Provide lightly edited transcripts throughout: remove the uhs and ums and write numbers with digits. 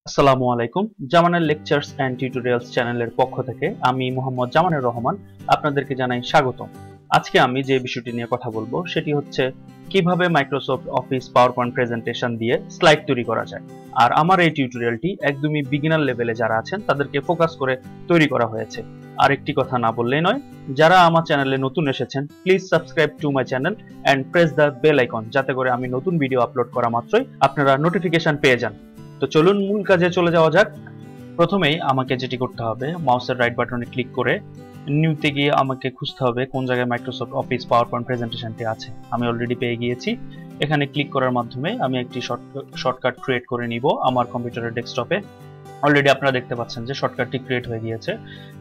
আসসালামু আলাইকুম। জামানের lectures and tutorials চ্যানেলের পক্ষ থেকে আমি মোহাম্মদ জামানের রহমান আপনাদেরকে জানাই স্বাগতম। আজকে আমি যে বিষয়টি নিয়ে কথা বলবো সেটি হচ্ছে কিভাবে মাইক্রোসফট অফিস পাওয়ারপয়েন্ট প্রেজেন্টেশন দিয়ে স্লাইড তৈরি করা যায়। আর আমার এই টিউটোরিয়ালটি একদমই বিগিনার লেভেলে যারা আছেন তাদেরকে ফোকাস করে তৈরি করা হয়েছে। আর একটি কথা না বললেই নয়, যারা আমার চ্যানেলে নতুন এসেছেন please subscribe to my channel and press the bell icon, যাতে করে আমি নতুন ভিডিও আপলোড করা মাত্রই আপনারা নোটিফিকেশন পেয়ে যান। তো চলুন মূল কাজে চলে যাওয়া যাক। প্রথমেই আমাকে যেটি করতে হবে, মাউসের রাইট বাটনে ক্লিক করে নিউতে গিয়ে আমাকে খুঁজতে হবে কোন জায়গায় মাইক্রোসফট অফিস পাওয়ারপয়েন্ট প্রেজেন্টেশনটি আছে। আমি অলরেডি পেয়ে গিয়েছি। এখানে ক্লিক করার মাধ্যমে আমি একটি শর্টকাট ক্রিয়েট করে নিব আমার কম্পিউটারের ডেস্কটপে। অলরেডি আপনারা দেখতে পাচ্ছেন যে শর্টকাটটি ক্রিয়েট হয়ে গিয়েছে।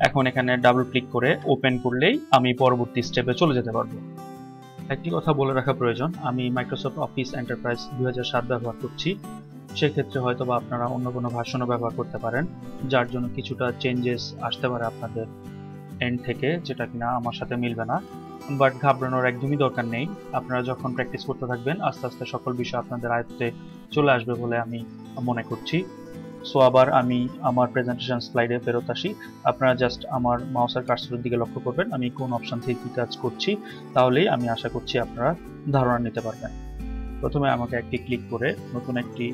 এখন এখানে ডাবল ক্লিক করে ওপেন করলেই আমি পরবর্তী স্টেপে চলে যেতে পারবো। একটি কথা বলে রাখা প্রয়োজন, আমি মাইক্রোসফট অফিস এন্টারপ্রাইজ 2007 ব্যবহার করছি। সেক্ষেত্রে হয়তো বা আপনারা অন্য কোনো ভার্সনও ব্যবহার করতে পারেন, যার জন্য কিছুটা চেঞ্জেস আসতে পারে আপনাদের এন্ড থেকে, যেটা কিনা আমার সাথে মিলবে না। বাট ঘাবড়ানোর একদমই দরকার নেই। আপনারা যখন প্র্যাকটিস করতে থাকবেন আস্তে আস্তে সকল বিষয় আপনাদের আয়ত্তে চলে আসবে বলে আমি মনে করছি। সো আবার আমি আমার প্রেজেন্টেশন স্লাইডে ফেরত আসি। আপনারা জাস্ট আমার মাউসের কার্সরের দিকে লক্ষ্য করবেন আমি কোন অপশন থেকে কি কাজ করছি, তাহলেই আমি আশা করছি আপনারা ধারণা নিতে পারবেন। প্রথমে আমাকে একটি ক্লিক করে নতুন একটি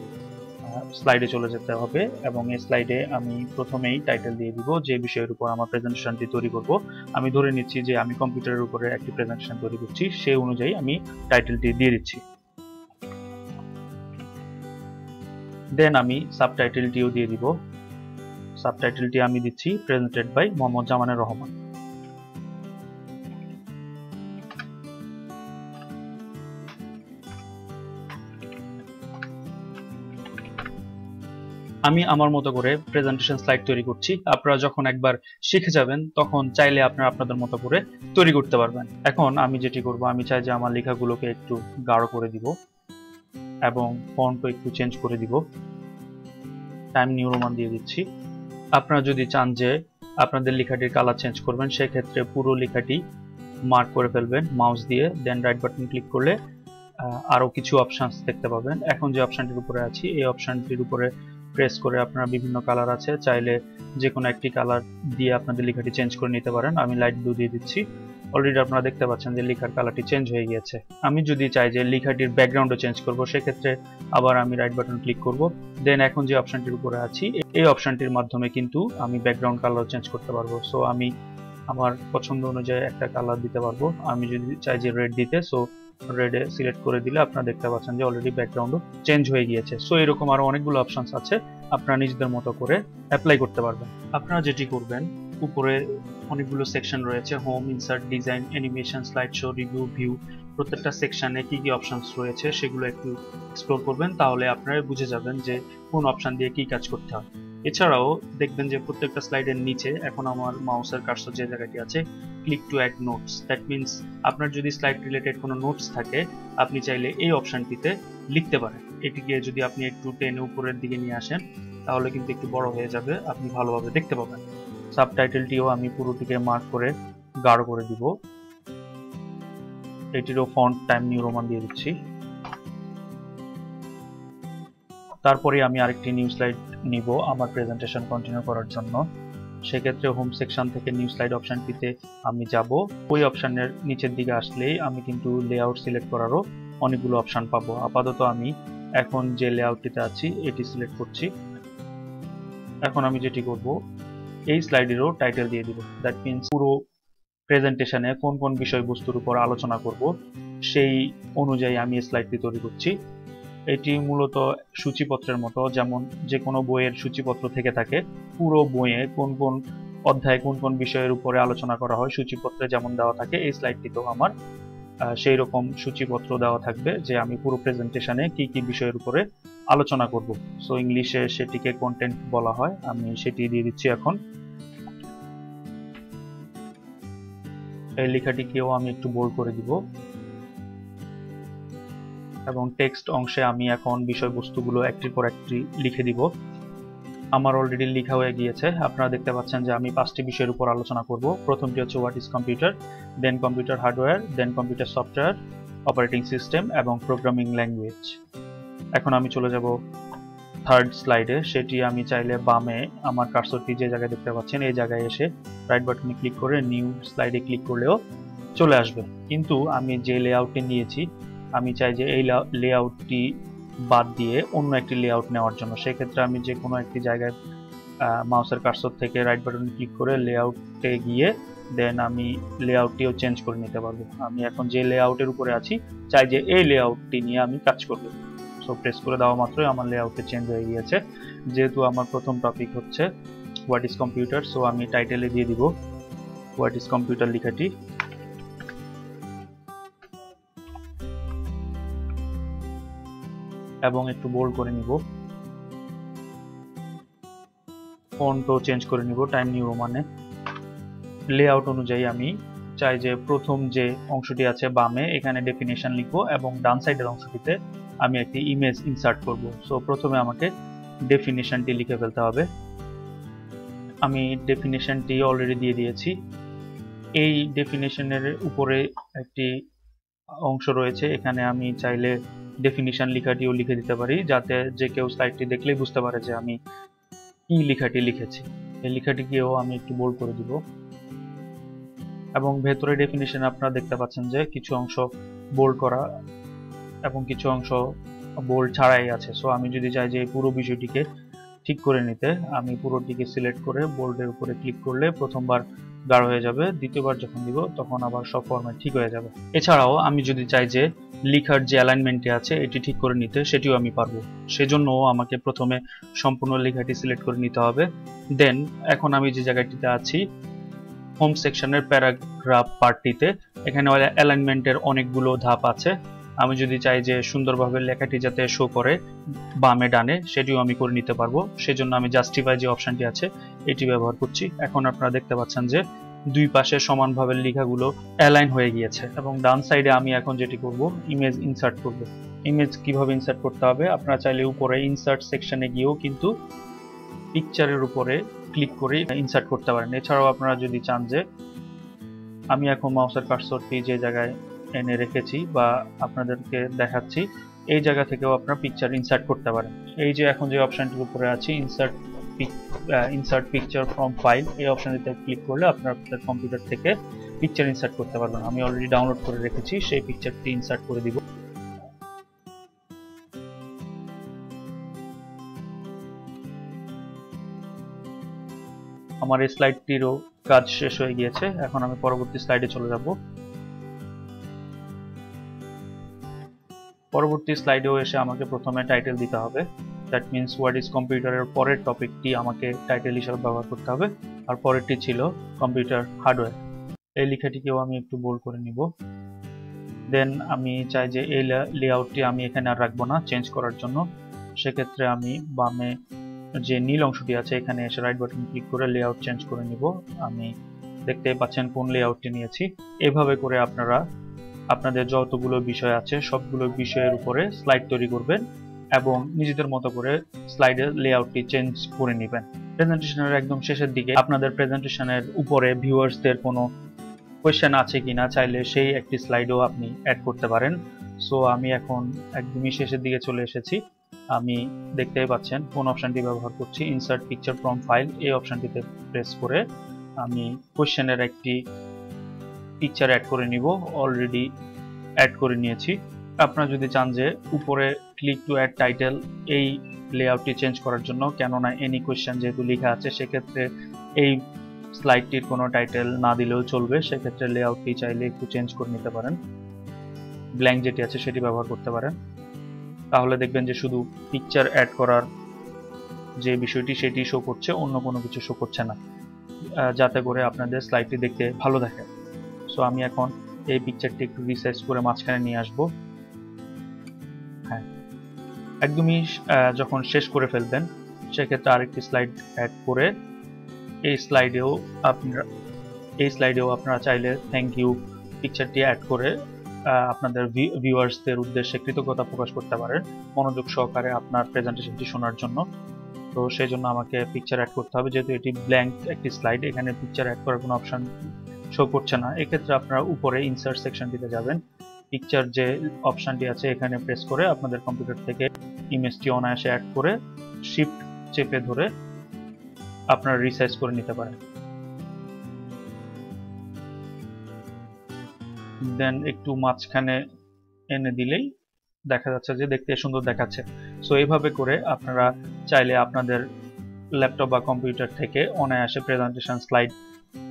স্লাইডে চলে যেতে হবে এবং এই স্লাইডে আমি প্রথমেই টাইটেল দিয়ে দিব যে বিষয়ের উপর আমার প্রেজেন্টেশনটি তৈরি করব। আমি ধরে নিচ্ছি যে আমি কম্পিউটারের উপরে একটি প্রেজেন্টেশন তৈরি করছি, সেই অনুযায়ী আমি টাইটেলটি দিয়ে দিচ্ছি। দেন আমি সাবটাইটেলটিও দিয়ে দিব। সাবটাইটেলটি আমি দিচ্ছি প্রেজেন্টেড বাই মোহাম্মদ জামানের রহমান। আমি আমার মতো করে প্রেজেন্টেশন স্লাইড তৈরি করছি। আপনারা যখন একবার শিখে যাবেন তখন চাইলে আপনারা আপনাদের মতো করে তৈরি করতে পারবেন। এখন আমি যেটি করব, আমি চাই যে আমার লেখাগুলোকে একটু গাঢ় করে দিব এবং ফন্টও একটু চেঞ্জ করে দিব। টাইম নিউ রোমান দিয়ে দিচ্ছি। আপনারা যদি চান যে আপনাদের লেখাটির কালার চেঞ্জ করবেন, সেক্ষেত্রে পুরো লেখাটি মার্ক করে ফেলবেন মাউস দিয়ে। দেন রাইট বাটন ক্লিক করলে আরও কিছু অপশানস দেখতে পাবেন। এখন যে অপশানটির উপরে আছি এই অপশানটির উপরে প্রেস করে আপনারা বিভিন্ন কালার আছে, চাইলে যে কোনো একটি কালার দিয়ে আপনাদের লেখাটি চেঞ্জ করে নিতে পারেন। আমি লাইট ব্লু দিয়ে দিচ্ছি। অলরেডি আপনারা দেখতে পাচ্ছেন যে লেখার কালারটি চেঞ্জ হয়ে গিয়েছে। আমি যদি চাই যে লেখাটির ব্যাকগ্রাউন্ডও চেঞ্জ করব, সেক্ষেত্রে আবার আমি রাইট বাটন ক্লিক করব। দেন এখন যে অপশানটির উপরে আছি এই অপশানটির মাধ্যমে কিন্তু আমি ব্যাকগ্রাউন্ড কালার চেঞ্জ করতে পারবো। সো আমি আমার পছন্দ অনুযায়ী একটা কালার দিতে পারবো। আমি যদি চাই যে রেড দিতে, সো রেডে সিলেক্ট করে দিলে আপনারা দেখতে পাচ্ছেন যে অলরেডি ব্যাকগ্রাউন্ডও চেঞ্জ হয়ে গিয়েছে। সো এরকম আরো অনেকগুলো অপশনস আছে, আপনারা নিজেদের মতো করে অ্যাপ্লাই করতে পারবেন। আপনারা যেটি করবেন, উপরে অনেকগুলো সেকশন রয়েছে, home, insert, design, animation, slide show, review, view. প্রত্যেকটা সেকশনে কি কি অপশনস রয়েছে সেগুলো একটু এক্সপ্লোর করবেন, তাহলে আপনারা বুঝে যাবেন যে কোন অপশন দিয়ে কি কাজ করতে হয়। এছাড়াও দেখবেন যে প্রত্যেকটা স্লাইডের নিচে এখন আমার মাউসের কার্সর যে জায়গাটি আছে, click to add notes. That means আপনার যদি স্লাইড রিলেটেড কোনো নোটস থাকে, আপনি চাইলে এই অপশনটিতে লিখতে পারেন। এটিকে যদি আপনি একটু টেনে উপরের দিকে নিয়ে আসেন তাহলে কিন্তু একটু বড় হয়ে যাবে, আপনি ভালোভাবে দেখতে পাবেন। সাবটাইটেলটিও আমি পুরোটিকে মার্ক করে গাঢ় করে দিব। এটিরও ফন্ট টাইম নিউ রোমান দিয়ে দিচ্ছি। তারপরে আমি আরেকটি নিউ স্লাইড নিব আমার প্রেজেন্টেশন কন্টিনিউ করার জন্য। সেক্ষেত্রে হোম সেকশন থেকে নিউ স্লাইড অপশনটিতে আমি যাব। ওই অপশনের নিচের দিকে আসলেই আমি কিন্তু লেআউট সিলেক্ট করারও অনেকগুলো অপশন পাবো। আপাতত আমি এখন যে লেআউটটিতে আছি এটি সিলেক্ট করছি। এখন আমি যেটি করব, এই স্লাইডেরও টাইটেল দিয়ে দিব। দ্যাট মিনস পুরো প্রেজেন্টেশনে কোন কোন বিষয়বস্তুর উপর আলোচনা করব সেই অনুযায়ী আমি এই স্লাইডটি তৈরি করছি। এটি মূলত সূচিপত্রের মতো, যেমন যে কোনো বইয়ের সূচিপত্র থেকে থাকে। পুরো বইয়ে কোন কোন অধ্যায়ে কোন কোন বিষয়ের উপরে আলোচনা করা হয় সূচিপত্রে যেমন দেওয়া থাকে, এই স্লাইডটিতেও আমার সেই রকম সূচিপত্র দেওয়া থাকবে যে আমি পুরো প্রেজেন্টেশনে কি কি বিষয়ের উপরে আলোচনা করব। সো ইংলিশে সেটিকে কন্টেন্ট বলা হয়, আমি সেটি দিয়ে দিচ্ছি। এখন এই লেখাটিকেও আমি একটু বোল্ড করে দিব এবং টেক্সট অংশে আমি এখন বিষয়বস্তুগুলো একটির পর একটি লিখে দিব। আমার অলরেডি লেখা হয়ে গিয়েছে। আপনারা দেখতে পাচ্ছেন যে আমি 5টি বিষয়ের উপর আলোচনা করব। প্রথমটি হচ্ছে what is computer, then computer hardware, then computer software, operating system এবং প্রোগ্রামিং ল্যাঙ্গুয়েজ। এখন আমি চলে যাব থার্ড স্লাইডে, সেটি আমি চাইলে বামে আমার কার্সরটি যে জায়গায় দেখতে পাচ্ছেন এই জায়গায় এসে রাইট বাটনে ক্লিক করে নিউ স্লাইডে ক্লিক করলেও চলে আসবে। কিন্তু আমি যে লেআউটটি নিয়েছি, আমি চাই যে এই লেআউটটি বাদ দিয়ে অন্য একটি লেআউট নেওয়ার জন্য। সেক্ষেত্রে আমি যে কোনো একটি জায়গায় মাউসের কার্সর থেকে রাইট বাটনে ক্লিক করে লেআউটে গিয়ে দেন আমি লেআউটটিও চেঞ্জ করে নিতে পারবো। আমি এখন যে লেআউটের উপরে আছি চাই যে এই লেআউটটি নিয়ে আমি কাজ করব। সো প্রেস করে দেওয়া মাত্রই আমার লেআউটে চেঞ্জ হয়ে গিয়েছে। যেহেতু আমার প্রথম টপিক হচ্ছে হোয়াট ইজ কম্পিউটার, সো আমি টাইটেলে দিয়ে দিব হোয়াট ইজ কম্পিউটার লেখাটি। এবং একটু বোল্ড করে নিব, ফন্টও চেঞ্জ করে নিব টাইম নিউ রোমানে। লেআউট অনুযায়ী আমি চাই যে প্রথম যে অংশটি আছে বামে এখানে ডেফিনেশন লিখবো এবং ডান সাইডের অংশটিতে আমি একটি ইমেজ ইনসার্ট করব। সো প্রথমে আমাকে ডেফিনেশনটি লিখে ফেলতে হবে। আমি ডেফিনেশনটি অলরেডি দিয়ে দিয়েছি। এই ডেফিনেশনের উপরে একটি অংশ রয়েছে, এখানে আমি চাইলে ডেফিনিশন লেখাটিও লিখে দিতে পারি, যাতে যে কেউ স্লাইডটি দেখলেই বুঝতে পারে যে আমি কি লেখাটি লিখেছি। এই লেখাটিকেও আমি একটু বোল্ড করে দিব। এবং ভেতরে ডেফিনিশন আপনারা দেখতে পাচ্ছেন যে কিছু অংশ বোল্ড করা এবং কিছু অংশ বোল্ড ছাড়াই আছে। সো আমি যদি চাই যে এই পুরো বিষয়টিকে ঠিক করে নিতে, আমি পুরোটিকে সিলেক্ট করে বোল্ডের উপরে ক্লিক করলে প্রথমবার গাঢ় হয়ে যাবে, দ্বিতীয়বার যখন দিব তখন আবার সব ফরম্যাট ঠিক হয়ে যাবে। এছাড়াও আমি যদি চাই যে লেখার যে অ্যালাইনমেন্টটি আছে এটি ঠিক করে নিতে, সেটিও আমি পারবো। সেজন্য আমাকে প্রথমে সম্পূর্ণ লেখাটি সিলেক্ট করে নিতে হবে। দেন এখন আমি যে জায়গাটিতে আছি হোম সেকশনের প্যারাগ্রাফ পার্টটিতে, এখানে অ্যালাইনমেন্টের অনেকগুলো ধাপ আছে। আমি যদি চাই যে সুন্দরভাবে লেখাটি যাতে শো করে বামে ডানে, সেটিও আমি করে নিতে পারবো। সেজন্য আমি জাস্টিফাই যে অপশনটি আছে এটি ব্যবহার করছি। এখন আপনারা দেখতে পাচ্ছেন যে দুই পাশে সমানভাবে লেখাগুলো অ্যালাইন হয়ে গিয়েছে। এবং ডান সাইডে আমি এখন যেটি করব, ইমেজ ইনসার্ট করব। ইমেজ কিভাবে ইনসার্ট করতে হবে, আপনারা চাইলে উপরে ইনসার্ট সেকশনে গিয়েও কিন্তু পিকচারের উপরে ক্লিক করে ইনসার্ট করতে পারেন। এছাড়াও আপনারা যদি চান যে আমি এখন মাউসের কার্সরটি যে জায়গায় এনে রেখেছি বা আপনাদেরকে দেখাচ্ছি, এই জায়গা থেকেও আপনারা পিকচার ইনসার্ট করতে পারেন। এই যে এখন যে অপশনটির উপরে আছে ইনসার্ট পিকচার ফ্রম ফাইল, এই অপশনটিতে ক্লিক করলে আপনারা আপনার কম্পিউটার থেকে পিকচার ইনসার্ট করতে পারবেন। আমি অলরেডি ডাউনলোড করে রেখেছি, সেই পিকচারটি ইনসার্ট করে দিব। আমার এই স্লাইডটিরও কাজ শেষ হয়ে গিয়েছে। এখন আমি পরবর্তী স্লাইডে চলে যাব। পরবর্তী স্লাইডেও এসে আমাকে প্রথমে টাইটেল দিতে হবে। দ্যাট মিনস হোয়াট ইজ কম্পিউটারের পরের টপিকটি আমাকে টাইটেল হিসেবে ব্যবহার করতে হবে। আর পরেরটি ছিল কম্পিউটার হার্ডওয়্যার। এই লেখাটিকেও আমি একটু বোল্ড করে নিব। দেন আমি চাই যে এই লেআউটটি আমি এখানে আর রাখবো না, চেঞ্জ করার জন্য। সেক্ষেত্রে আমি বামে যে নীল অংশটি আছে এখানে এসে রাইট বাটন ক্লিক করে লেআউট চেঞ্জ করে নিব। আমি দেখতেই পাচ্ছেন কোন লেআউটটি নিয়েছি। এভাবে করে আপনারা আপনাদের যতগুলো বিষয় আছে সবগুলো বিষয়ের উপরে স্লাইড তৈরি করবেন এবং নিজেদের মতো করে স্লাইডের লেআউটটি চেঞ্জ করে নেবেন। প্রেজেন্টেশনের একদম শেষের দিকে আপনাদের প্রেজেন্টেশনের উপরে ভিউয়ার্সদের কোনো কোয়েশ্চেন আছে কিনা চাইলে সেই একটি স্লাইডও আপনি অ্যাড করতে পারেন। সো আমি এখন একদমই শেষের দিকে চলে এসেছি। আমি দেখতেই পাচ্ছেন কোন অপশনটি ব্যবহার করছি, ইনসার্ট পিকচার ফ্রম ফাইল। এই অপশনটিতে প্রেস করে আমি কোয়েশ্চেনের একটি পিকচার অ্যাড করে নিব। অলরেডি অ্যাড করে নিয়েছি। আপনারা যদি চান যে উপরে ক্লিক টু অ্যাড টাইটেল, এই লেআউটটি চেঞ্জ করার জন্য, কেননা এনি কোয়েশ্চেন যেহেতু লেখা আছে সেক্ষেত্রে এই স্লাইডটির কোনো টাইটেল না দিলেও চলবে। সেক্ষেত্রে লেআউটটি চাইলে একটু চেঞ্জ করে নিতে পারেন, ব্ল্যাঙ্ক যেটি আছে সেটি ব্যবহার করতে পারেন। তাহলে দেখবেন যে শুধু পিকচার অ্যাড করার যে বিষয়টি সেটি শো করছে, অন্য কোনো কিছু শো করছে না, যাতে করে আপনাদের স্লাইডটি দেখতে ভালো দেখে। সো আমি এখন এই পিকচারটি একটু রিসাইজ করে মাঝখানে নিয়ে আসব। হ্যাঁ, একদমই যখন শেষ করে ফেলবেন সেক্ষেত্রে আরেকটি স্লাইড অ্যাড করে এই স্লাইডেও আপনারা চাইলে থ্যাংক ইউ পিকচারটি অ্যাড করে আপনাদের ভিউয়ার্সদের উদ্দেশ্যে কৃতজ্ঞতা প্রকাশ করতে পারেন মনোযোগ সহকারে আপনার প্রেজেন্টেশনটি শোনার জন্য। তো সেই জন্য আমাকে পিকচার অ্যাড করতে হবে, যেহেতু এটি ব্ল্যাঙ্ক একটি স্লাইড, এখানে পিকচার অ্যাড করার কোনো অপশন শো করছে না। এক্ষেত্রে আপনারা উপরে ইনসার্ট সেকশনটিতে যাবেন, পিকচার যে অপশনটি আছে এখানে প্রেস করে আপনাদের কম্পিউটার থেকে ইমেজটি অনায়াসে অ্যাড করে শিফট চেপে ধরে আপনারা রিসাইজ করে নিতে পারেন। দেন একটু মাঝখানে এনে দিলেই দেখা যাচ্ছে যে দেখতে সুন্দর দেখাচ্ছে। সো এইভাবে করে আপনারা চাইলে আপনাদের ল্যাপটপ বা কম্পিউটার থেকে অনায়াসে প্রেজেন্টেশন স্লাইড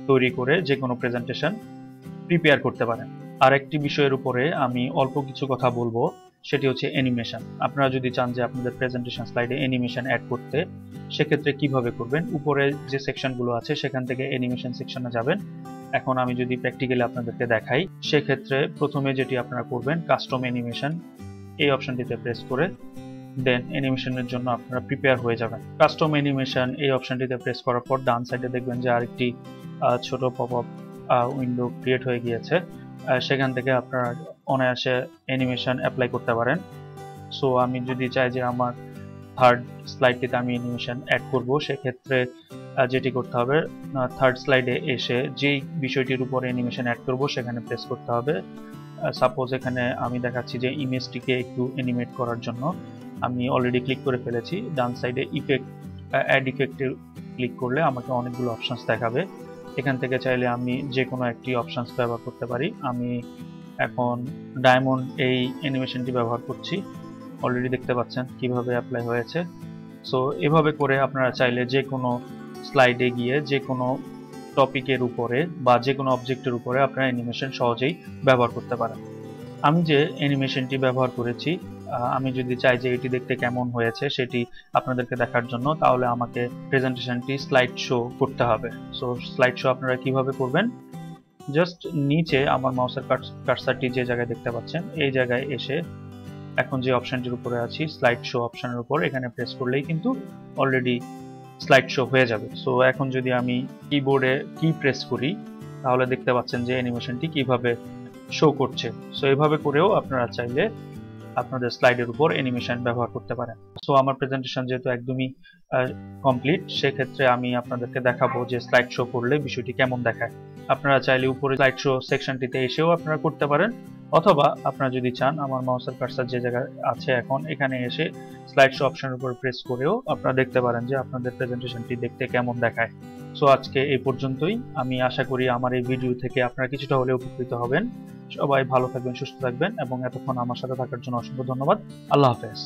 তৈরি করে যে কোনো প্রেজেন্টেশন প্রিপেয়ার করতে পারেন। আরেকটি বিষয়ের উপরে আমি অল্প কিছু কথা বলবো, সেটি হচ্ছে অ্যানিমেশন। আপনারা যদি চান যে আপনাদের প্রেজেন্টেশন স্লাইডে অ্যানিমেশন অ্যাড করতে, সেক্ষেত্রে কিভাবে করবেন? উপরে যে সেকশনগুলো আছে সেখান থেকে অ্যানিমেশন সেকশনে যাবেন। এখন আমি যদি প্র্যাকটিক্যালি আপনাদেরকে দেখাই, সেক্ষেত্রে প্রথমে যেটি আপনারা করবেন, কাস্টম অ্যানিমেশন এই অপশনটিতে প্রেস করে দেন অ্যানিমেশনের জন্য আপনারা প্রিপেয়ার হয়ে যাবেন। কাস্টম অ্যানিমেশন এই অপশনটিতে প্রেস করার পর ডান সাইডে দেখবেন যে আরেকটি ছোট পপআপ উইন্ডো ক্রিয়েট হয়ে গিয়েছে। সেখান থেকে আপনারা অনায়াসে অ্যানিমেশন অ্যাপ্লাই করতে পারেন। সো আমি যদি চাই যে আমার থার্ড স্লাইডটিতে আমি অ্যানিমেশন অ্যাড করব, সেক্ষেত্রে যেটি করতে হবে, থার্ড স্লাইডে এসে যেই বিষয়টির উপরে অ্যানিমেশন অ্যাড করব সেখানে প্রেস করতে হবে। সাপোজ এখানে আমি দেখাচ্ছি যে ইমেজটিকে একটু অ্যানিমেট করার জন্য আমি অলরেডি ক্লিক করে ফেলেছি। ডান সাইডে ইফেক্ট, অ্যাড ইফেক্টে ক্লিক করলে আমাকে অনেকগুলো অপশনস দেখাবে। এখান থেকে চাইলে আমি যে কোনো একটি অপশনস ব্যবহার করতে পারি। আমি এখন ডায়মন্ড এই অ্যানিমেশনটি ব্যবহার করছি। অলরেডি দেখতে পাচ্ছেন কিভাবে অ্যাপ্লাই হয়েছে। সো এভাবে করে আপনারা চাইলে যে কোনো স্লাইডে গিয়ে যে কোনো টপিকের উপরে বা যে কোনো অবজেক্টের উপরে আপনারা অ্যানিমেশন সহজেই ব্যবহার করতে পারেন। আমি যে অ্যানিমেশনটি ব্যবহার করেছি, আমি যদি চাই যে এটি দেখতে কেমন হয়েছে সেটি আপনাদেরকে দেখার জন্য, তাহলে আমাকে প্রেজেন্টেশনটি স্লাইড শো করতে হবে। সো স্লাইড শো আপনারা কিভাবে করবেন? জাস্ট নিচে আমার মাউসের কার্সারটি যে জায়গায় দেখতে পাচ্ছেন এই জায়গায় এসে এখন যে অপশনটির উপরে আছি স্লাইড শো অপশনের উপর, এখানে প্রেস করলেই কিন্তু অলরেডি স্লাইড শো হয়ে যাবে। সো এখন যদি আমি কিবোর্ডে কি প্রেস করি তাহলে দেখতে পাচ্ছেন যে অ্যানিমেশনটি কিভাবে শো করছে। সো এইভাবে করেও আপনারা চাইলে আপনাদের স্লাইডের উপর অ্যানিমেশন ব্যবহার করতে পারেন। সো আমার প্রেজেন্টেশন যেহেতু একদমই কমপ্লিট, সেক্ষেত্রে আমি আপনাদেরকে দেখাবো যে স্লাইড শো করলে বিষয়টি কেমন দেখায়। আপনারা চাইলে উপরে স্লাইড শো সেকশনটিতে এসেও আপনারা করতে পারেন, অথবা আপনারা যদি চান আমার মাউসের কার্সার যে জায়গায় আছে এখন এখানে এসে স্লাইড শো অপশনের উপর প্রেস করেও আপনারা দেখতে পারেন যে আপনাদের প্রেজেন্টেশনটি দেখতে কেমন দেখায়। সো আজকে এই পর্যন্তই। আমি আশা করি আমার এই ভিডিও থেকে আপনারা কিছুটা হলেও উপকৃত হবেন। সবাই ভালো থাকবেন, সুস্থ থাকবেন এবং এতক্ষণ আমার সাথে থাকার জন্য অসংখ্য ধন্যবাদ। আল্লাহ হাফেজ।